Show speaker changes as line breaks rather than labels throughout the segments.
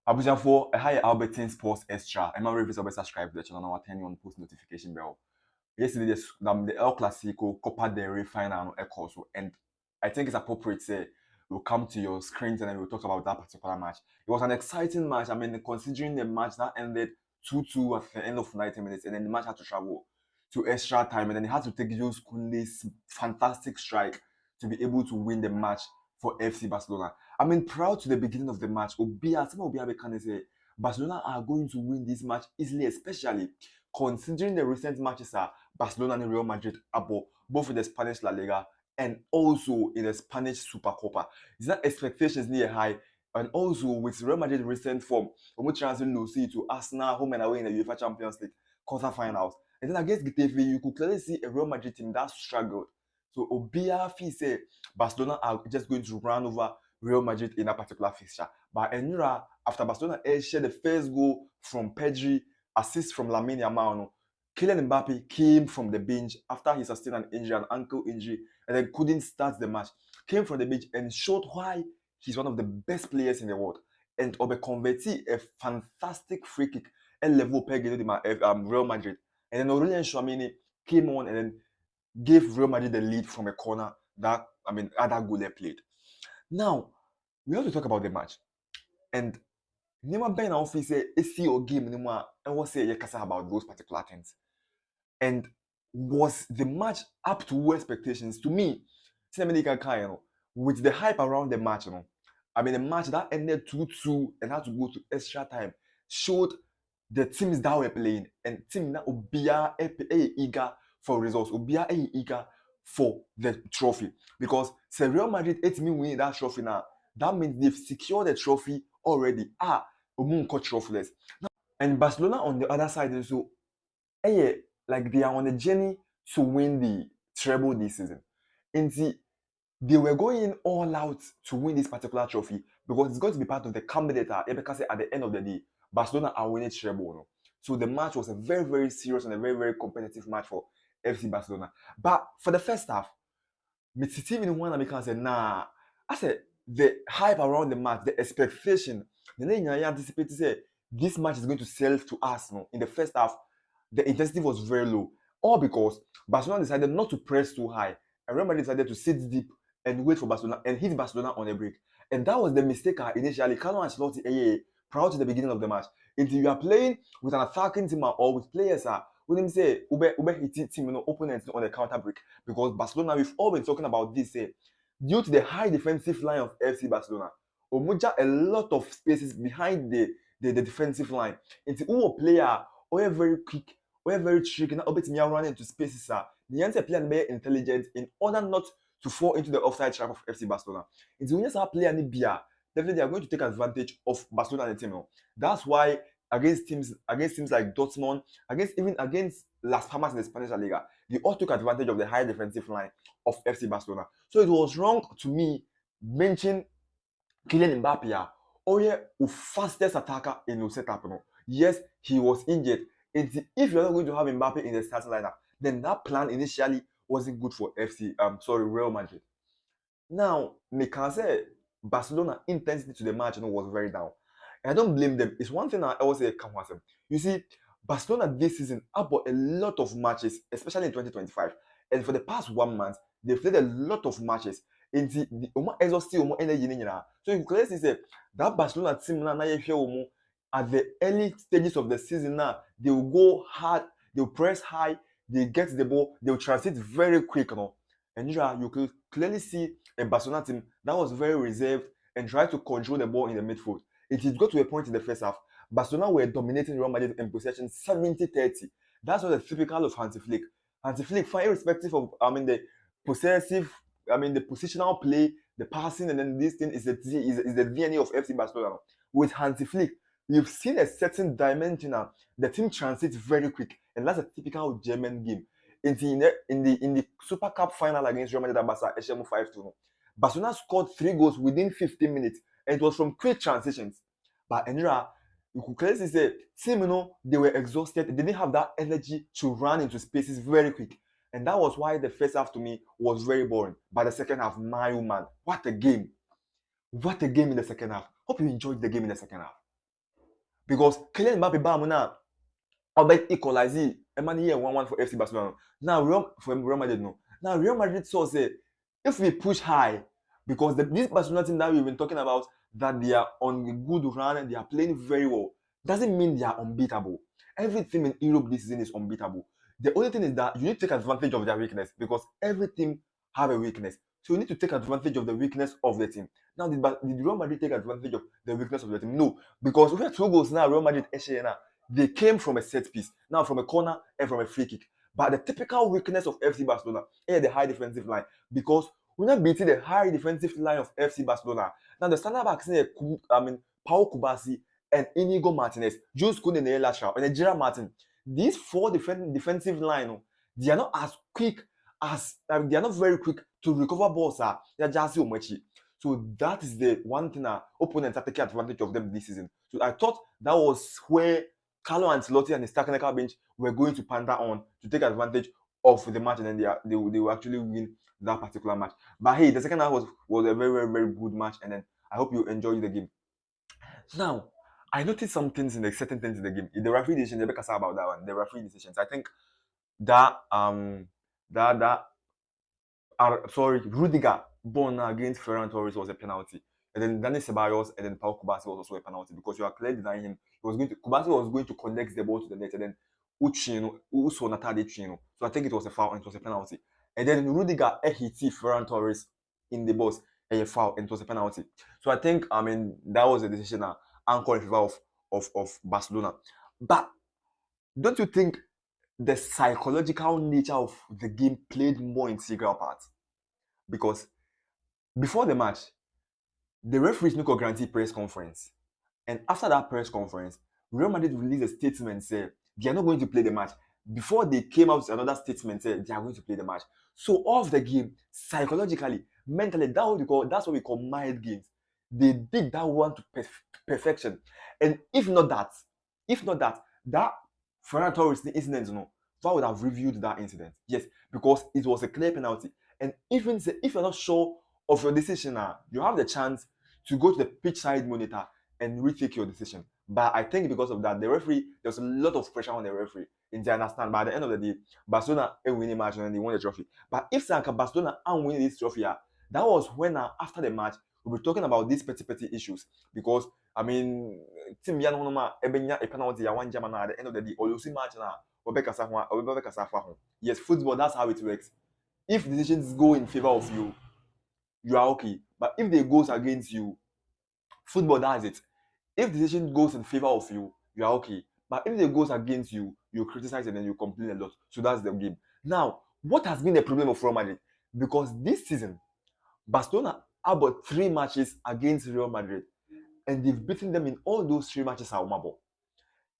Abusiafo, hi Albertine Sports Extra. I'm not sure if subscribe to the channel and turn on post notification bell. Yesterday, the El Clasico Copa del Rey final echoes, and I think it's appropriate to say we'll come to your screens and then we'll talk about that particular match. It was an exciting match. I mean, considering the match that ended 2-2 at the end of 90 minutes, and then the match had to travel to extra time, and then it had to take Jules Koundé's fantastic strike to be able to win the match for FC Barcelona. I mean, proud to the beginning of the match, some Obia can say Barcelona are going to win this match easily, especially considering the recent matches are Barcelona and Real Madrid abo, both in the Spanish La Liga and also in the Spanish Supercopa. Is that expectations near high? And also with Real Madrid recent form, we transfer Lucy to Arsenal home and away in the UEFA Champions League quarterfinals. And then against Getafe, you could clearly see a Real Madrid team that struggled. So Obia fee say Barcelona are just going to run over Real Madrid in that particular fixture. But Enura, after Barcelona shared the first goal from Pedri, assist from Lamine Yamal, Kylian Mbappe came from the bench after he sustained an injury, an ankle injury, and then couldn't start the match. Came from the bench and showed why he's one of the best players in the world. And Obe converted a fantastic free kick and level peg Real Madrid. And then Aurelien Chouameni came on and then gave Real Madrid the lead from a corner that other goal they played. Now we have to talk about the match. And Nima Ben office say it's your game Nima and what say about those particular things. And was the match up to expectations? To me, with the hype around the match, the match that ended 2-2 and had to go to extra time showed the teams that were playing and team that Obia eager for results, Obia eager for the trophy. Because say Real Madrid 8 me winning that trophy now, that means they've secured the trophy already. Trophyless. And Barcelona on the other side, so like they are on a journey to win the treble this season. And they were going all out to win this particular trophy because it's going to be part of the candidate because at the end of the day, Barcelona are winning treble. No? So the match was a very, very serious and a very, very competitive match for FC Barcelona. But for the first half, Steve in one American said, nah. I said the hype around the match, the expectation, the name I anticipated say this match is going to sell to us. No? In the first half, the intensity was very low. All because Barcelona decided not to press too high. And Real Madrid decided to sit deep and wait for Barcelona and hit Barcelona on a break. And that was the mistake initially. Carlo Ancelotti, prior to the beginning of the match. If you are playing with an attacking team or with players, when him say Ube hit team, opponents on the counter break. Because Barcelona, we've all been talking about this, due to the high defensive line of FC Barcelona, Omuja a lot of spaces behind the defensive line. It's a player or very quick, or very tricky, now obet me run into spaces. The answer player be intelligent in order not to fall into the offside trap of FC Barcelona. It's when you start player ni bia, definitely they are going to take advantage of Barcelona and the team. That's why against teams like Dortmund, against Las Palmas in the Spanish La Liga, they all took advantage of the high defensive line of FC Barcelona. So it was wrong to me mention Kylian Mbappe or the fastest attacker in the setup. Yes, he was injured. If you're not going to have Mbappe in the starting lineup, then that plan initially wasn't good for Real Madrid. Now, they can say Barcelona intensity to the match was very down. And I don't blame them. It's one thing I always say, come on, you see, Barcelona this season about a lot of matches, especially in 2025. And for the past 1 month, they've played a lot of matches. In the exhaustive energy. So you can say that Barcelona team now at the early stages of the season now, they will go hard, they'll press high, they get the ball, they'll transit very quick. And you could clearly see a Barcelona team that was very reserved and tried to control the ball in the midfield. It got to a point in the first half. Barcelona were dominating Real Madrid in possession 70-30. That's what the typical of Hansi Flick. Hansi Flick, fine irrespective of the possessive, the positional play, the passing, and then this thing is the DNA of FC Barcelona. With Hansi Flick, you've seen a certain dimension. The team transits very quick, and that's a typical German game. In the Super Cup final against Real Madrid and Barca, HMO 5-2. Barcelona scored 3 goals within 15 minutes, and it was from quick transitions. But Enra, you could clearly say, team, they were exhausted. They didn't have that energy to run into spaces very quick. And that was why the first half to me was very boring. But the second half, my man, what a game. What a game in the second half. Hope you enjoyed the game in the second half. because Kylian Mbappe ba mo na about equalize it. Emmanuel here 1-1 for FC Barcelona. Now Real Madrid no. Now Real Madrid saw say if we push high, because this Barcelona team that we've been talking about, that they are on a good run and they are playing very well, doesn't mean they are unbeatable. Every team in Europe this season is unbeatable. The only thing is that you need to take advantage of their weakness, because every team have a weakness. So you need to take advantage of the weakness of the team. Now, did Real Madrid take advantage of the weakness of the team? No, because we have 2 goals now. Real Madrid, they came from a set piece, now from a corner and from a free kick. But the typical weakness of FC Barcelona is the high defensive line, because we're not beating the high defensive line of FC Barcelona. Now the standard backs Pau Kubasi and Inigo Martinez, Jules Koundé and Lasha and Gerard Martin. These 4 defensive line, they are not as quick as they are not very quick to recover balls. They are just so much. So that is the one thing that opponents are taking advantage of them this season. So I thought that was where Carlo Ancelotti and his technical bench were going to pander on to take advantage of the match, and then they will actually win that particular match. But hey, the second half was a very, very, very good match, and then I hope you enjoyed the game. Now, I noticed some things in the certain things in the game. In the referee decision, they say about that one. The referee decisions. I think that Rudiger born against Ferran Torres was a penalty. And then Dani Ceballos and then Pau Kubasi was also a penalty, because you are clearly denying him. Kubasi was going to connect the ball to the net, and then Uso Natade Chino. So I think it was a foul and it was a penalty. And then Rudiger hit Ferran Torres in the box, a foul, and it was a penalty. So I think that was a decision that anchored in favor of Barcelona. But don't you think the psychological nature of the game played more integral part? Because before the match, the referees no go guarantee press conference. And after that press conference, Real Madrid released a statement saying they are not going to play the match. Before they came out with another statement saying they are going to play the match. So off the game, psychologically, mentally, that's what we call mind games. They did that one to perfection. And if not that, that Ferran Torres incident, VAR would have reviewed that incident. Yes, because it was a clear penalty. And even if you're not sure of your decision, you have the chance to go to the pitch side monitor and rethink your decision. But I think because of that, the referee, there's a lot of pressure on the referee. And they understand, by the end of the day, Barcelona will win the match and they won the trophy. But if Barcelona and win this trophy, that was when after the match, we'll be talking about these petty issues. Because, team Yanonoma, Ebenya, a penalty, one German at the end of the day, or you see match now, yes, football, that's how it works. If decisions go in favor of you, you are okay. But if they goes against you, football does it. If the decision goes in favor of you, you are okay. But if it goes against you, you criticize and then you complain a lot. So that's the game. Now, what has been the problem of Real Madrid? Because this season, Barcelona have about 3 matches against Real Madrid, and they've beaten them in all those 3 matches at Umabo.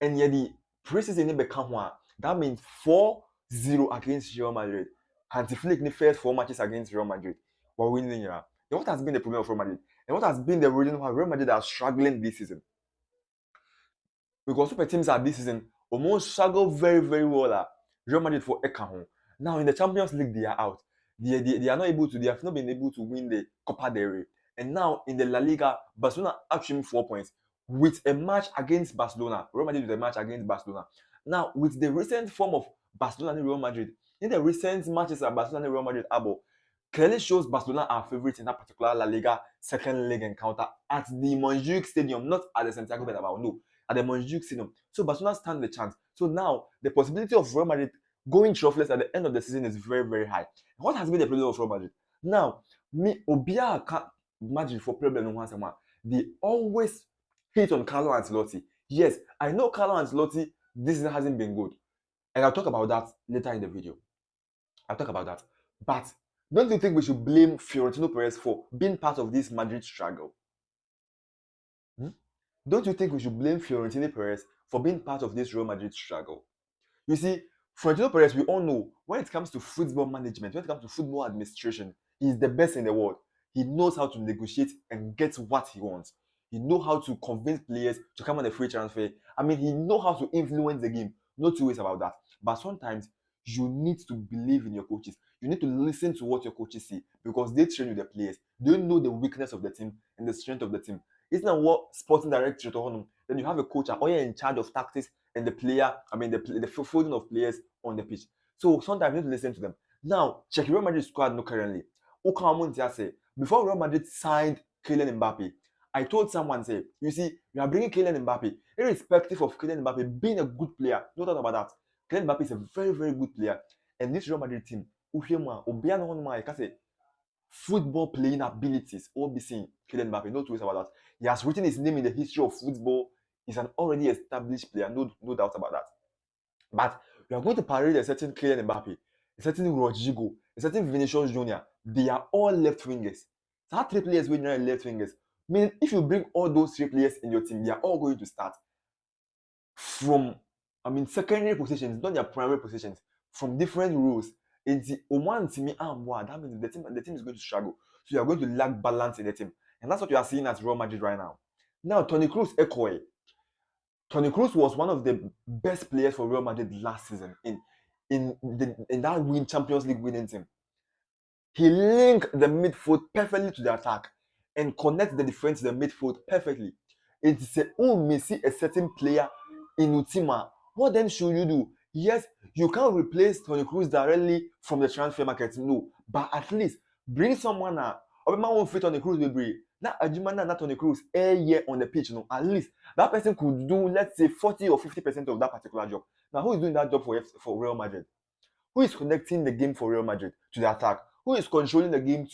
And yet the preseason become one. That means 4-0 against Real Madrid. Hansi Flick in the first 4 matches against Real Madrid were winning here. Then what has been the problem of Real Madrid? And what has been the reason why Real Madrid are struggling this season? Because super teams are this season almost struggle very, very well. Real Madrid for Ekaho. Now in the Champions League, they are out. They are not able to, they have not been able to win the Copa del Rey. And now in the La Liga, Barcelona actually 4 points with a match against Barcelona. Real Madrid with a match against Barcelona. Now, with the recent form of Barcelona and Real Madrid, in the recent matches that Barcelona and Real Madrid abo, clearly shows Barcelona are favourites in that particular La Liga second leg encounter at the Montjuic Stadium, not at the Santiago Bernabeu, no, at the Montjuic Stadium. So Barcelona stand the chance. So now, the possibility of Real Madrid going trophyless at the end of the season is very, very high. What has been the problem of Real Madrid? Now, Obia can't imagine for problem once a month. They always hit on Carlo Ancelotti. Yes, I know Carlo Ancelotti, this season hasn't been good. And I'll talk about that later in the video. I'll talk about that. But don't you think we should blame Fiorentino Perez for being part of this Madrid struggle? Don't you think we should blame Fiorentino Perez for being part of this Real Madrid struggle? You see, Fiorentino Perez, we all know, when it comes to football management, when it comes to football administration, he's the best in the world. He knows how to negotiate and get what he wants. He knows how to convince players to come on a free transfer. He knows how to influence the game. No 2 ways about that. But sometimes, you need to believe in your coaches. You need to listen to what your coaches say, because they train with the players. They know the weakness of the team and the strength of the team. Isn't that what sporting director Then you have a coach or you're in charge of tactics and the player, the folding of players on the pitch. So sometimes you need to listen to them. Now, check Real Madrid squad no currently. Say, before Real Madrid signed Kylian Mbappe, I told someone, say, you see, we are bringing Kylian Mbappe, irrespective of Kylian Mbappe being a good player. No doubt about that. Kylian Mbappe is a very, very good player. And this Real Madrid team, I can say, football playing abilities, all be seen Kylian Mbappe, no two ways about that. He has written his name in the history of football. He's an already established player, no doubt about that. But we are going to parade a certain Kylian Mbappe, a certain Rodrigo, a certain Vinicius Junior. They are all left wingers. So that three players when you're left wingers. Meaning, if you bring all those three players in your team, they are all going to start from, secondary positions, not their primary positions, from different roles. In the one team, that means the team is going to struggle. So you are going to lack balance in the team. And that's what you are seeing at Real Madrid right now. Now, Toni Kroos echoing. Toni Kroos was one of the best players for Real Madrid last season in that Champions League winning team. He linked the midfield perfectly to the attack and connects the defense to the midfield perfectly. It is a certain player in Utima. What then should you do? Yes, you can't replace Toni Kroos directly from the transfer market, no. But at least bring someone now. Obama won't fit Toni Kroos will bring. Now, Ajimana, not Toni Kroos, a year on the pitch, no. At least that person could do, let's say, 40 or 50% of that particular job. Now, who is doing that job for Real Madrid? Who is connecting the game for Real Madrid to the attack? Who is controlling the game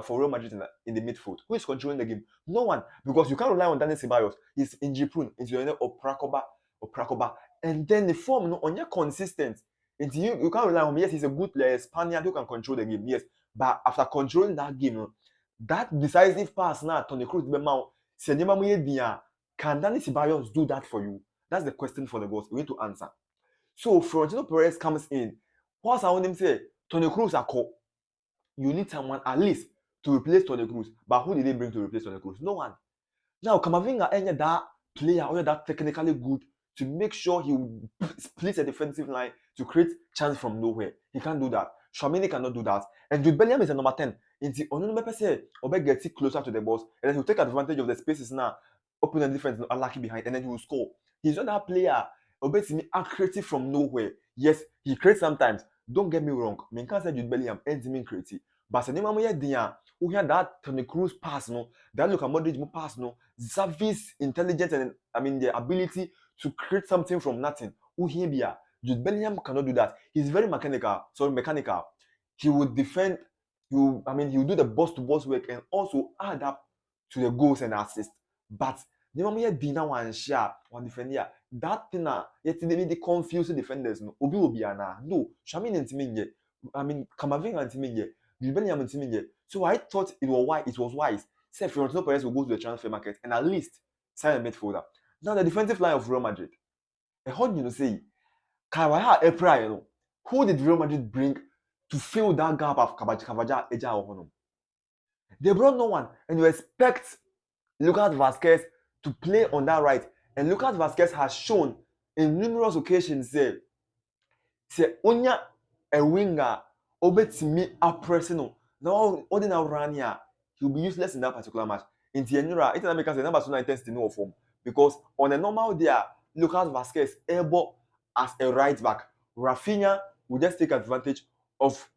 for Real Madrid in the midfield? Who is controlling the game? No one, because you can't rely on Daniel Ceballos. He's injury prone. It's or Prakoba, and then the form on your consistent. You can't rely on him. Yes, he's a good player, Spaniard who can control the game. Yes, but after controlling that game, that decisive pass now, Toni Kroos, can Daniel Ceballos do that for you? That's the question for the boss. We need to answer. So Fiorentino Perez comes in. What's I want him say? Toni Kroos are called. You need someone at least to replace Toni Kroos. But who did they bring to replace Toni Kroos? No one. Now, Kamavinga any that player or that technically good to make sure he splits a defensive line to create chance from nowhere. He can't do that. Lamine cannot do that. And Jude Bellingham is a number 10. In the Onunumepe say, Obe gets it closer to the boss, and then he'll take advantage of the spaces now, open the defense, unlucky behind, and then he will score. He's not that player. Obe to me are creative from nowhere. Yes, he creates sometimes. Don't get me wrong. Me can't say Jude Bellingham ends him in creative. But se nima mo ye dia, who hear that Toni Kroos pass no, that Luka Modric pass no, service, intelligence, and the ability to create something from nothing. Who hear bia, Jude Bellingham cannot do that. He's very mechanical. He would defend. He will do the boss-to-boss work and also add up to the goals and assists. But nima mo ye dina one share one defender. That thing yet they confuse the defenders no. Obi ana no. Shamin intiminye. Kamavinga intiminye. Bellingham intiminye. So I thought it was wise. Say Fiorentino Perez will go to the transfer market and at least sign a midfielder. Now the defensive line of Real Madrid. And how do you say? Kawaya April, who did Real Madrid bring to fill that gap of Kavaja Eja Ohono? They brought no one, and you expect Lucas Vazquez to play on that right. And Lucas Vazquez has shown in numerous occasions say Onya a winger obetimi a person now ordinary run here, he'll be useless in that particular match. In Tienura, it makes the number 2 intensity no form. Because on a normal day, Lucas Vazquez able as a right back. Rafinha will just take advantage of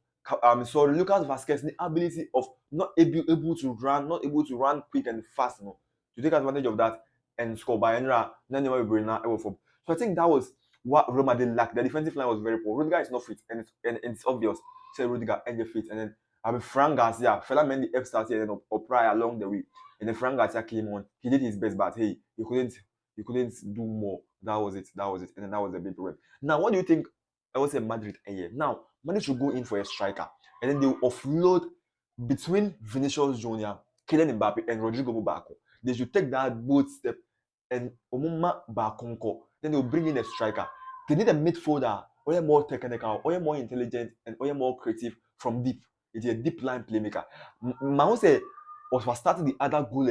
Lucas Vazquez's ability of not able to run quick and fast, to take advantage of that and score by Enra. So I think that was what Real Madrid lacked. The defensive line was very poor. Rudiger is not fit, and it's obvious. Say Rudiger and the fit, and then Fran Garcia, Fela Mendy F started and then O'Praya along the way, and then Fran Garcia came on. He did his best, but hey, he couldn't do more. That was it, and then that was the big problem. Now, what do you think? I would say Madrid a year. Now, Madrid should go in for a striker, and then they will offload between Vinicius Junior, Kylian Mbappe, and Rodrigo Barca. They should take that bold step and Omuma Bakonko. Then they'll bring in a striker. They need a midfielder, or more technical, or more intelligent, and or more creative from deep. It's a deep line playmaker. Mahose was starting the other goal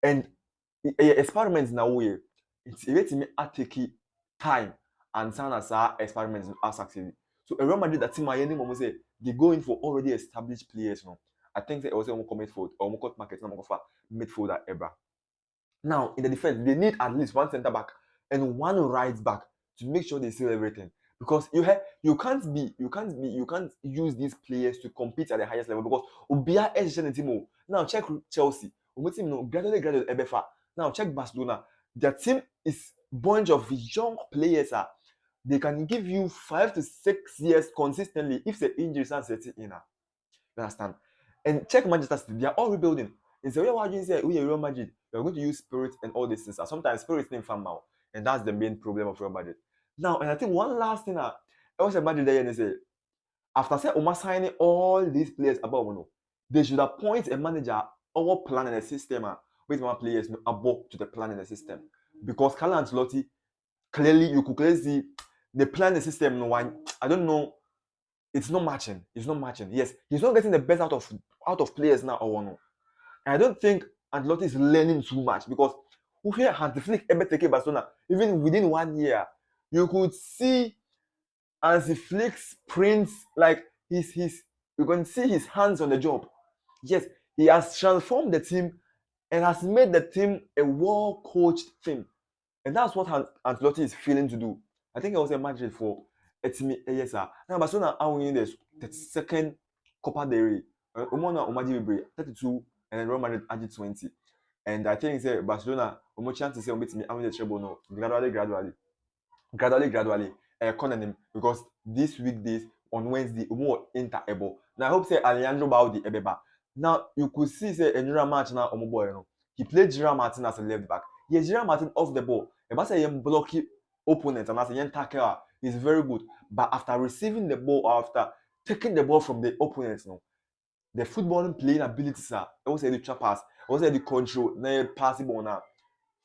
and experiments now way. It's a take time and some experiments are succeeding. So a Real Madrid that team I say they go in for already established players. No, I think they also want commit forward or cut market number for midfielder ever. Now, in the defense, they need at least one center back and one right back to make sure they seal everything. Because you can't use these players to compete at the highest level because Ubia is the team. Now check Chelsea. Team no gradually Ebefa. Now check Barcelona. Their team is bunch of young players. They can give you 5 to 6 years consistently if the injuries are setting in. You understand? And check Manchester City, they are all rebuilding. It's a way why you say, we are Real Madrid, we are going to use spirit and all these things. Sometimes spirit is fan now, and that's the main problem of Real Madrid. Now, and I think one last thing, I was Madrid there and say, after say Oma signing all these players about Mono, they should appoint a manager or plan in the system with more players above to the plan in the system. Because Carlo Ancelotti, clearly, you could clearly see the plan in the system, no one, I don't know, it's not matching. It's not matching. Yes, he's not getting the best out of players now or no. And I don't think Ancelotti is learning too much because we hear Hansi Flick ever take Barcelona even within 1 year. You could see Hansi Flick's prints like his you can see his hands on the job. Yes, he has transformed the team and has made the team a well-coached team. And that's what Ancelotti is feeling to do. I think I was a Madrid for yes, sir. Now Barcelona are winning the second Copa del Rey. Umona Umadi Vibre 32 and then Real Madrid added 20. And I think say Barcelona chance to say me the treble no gradually corner him because this weekdays on Wednesday more Inter able. Now I hope say Alejandro Baldi ebeba. Now you could see say a Gerard Martin now boy, you know. He played Gerard Martin as a left back. He has Gerard Martin off the ball. If say him blocky opponent and as a young tackler is very good. But after receiving the ball or after taking the ball from the opponents, no, the footballing playing abilities are also the trap pass, also the control, the passing ball now.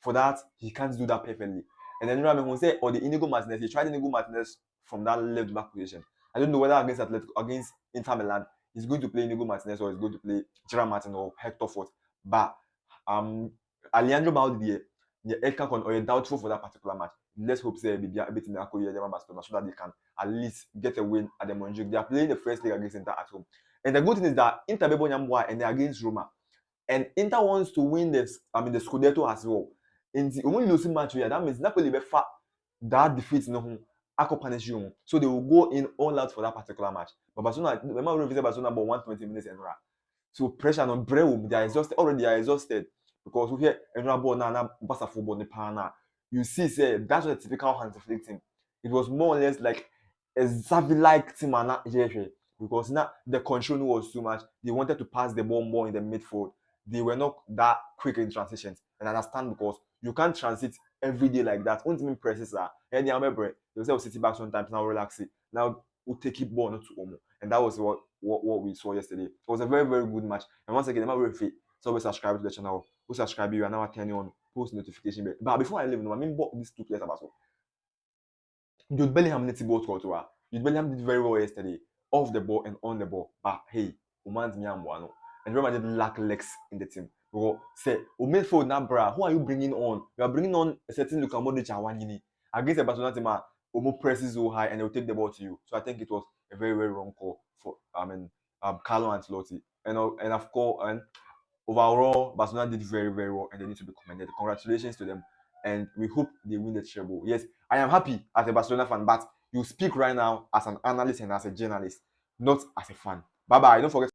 For that, he can't do that perfectly. And then Rami say, or the Inigo Martinez, he tried Inigo Martinez from that left back position. I don't know whether against Inter Milan, he's going to play Inigo Martinez or he's going to play Gerard Martin or Hector Fort. But Alejandro Baldi, the Elka or doubtful for that particular match. Let's hope say be a bit in Barcelona so that they can at least get a win at the Montjuic. They are playing the first leg against Inter at home. And the good thing is that Inter Bebo Nyambwa and they're against Roma. And Inter wants to win the Scudetto as well. And the only losing match here, that means Napoli be fat that defeats no punish you. So they will go in all out for that particular match. But Barcelona, remember we visit Barcelona about 120 minutes and right. So pressure on Breu, they are exhausted already. They are exhausted because we hear Enra ball now Barca football the pana. You see, say that's what a typical Hansi Flick team. It was more or less like a Xavi-like team and not because now the control was too much. They wanted to pass the ball more in the midfield. They were not that quick in transitions. And I understand because you can't transit every day like that. Only presses are and they remember they say city back sometimes now relax it. Now we'll take it ball not to Omo. And that was what we saw yesterday. It was a very, very good match. And once again, I'm very fit. So always subscribe to the channel. Who subscribe you and now turn on post notification bell. But before I leave, I mean bought these two players about so. Jude Bellingham needs to go to Jude Bellingham did very well yesterday, off the ball and on the ball. But hey, Oman's Miyamwano. And Real Madrid lack legs in the team. Because say, midfield now, bra, who are you bringing on? You are bringing on a certain Luka Modric and Wanyini. Against the Barcelona team, Omo presses so high and they'll take the ball to you. So I think it was a very, very wrong call for Carlo Ancelotti. And of course, and overall, Barcelona did very, very well and they need to be commended. Congratulations to them. And we hope they win the treble. Yes, I am happy as a Barcelona fan, but you speak right now as an analyst and as a journalist, not as a fan. Bye bye. Don't forget.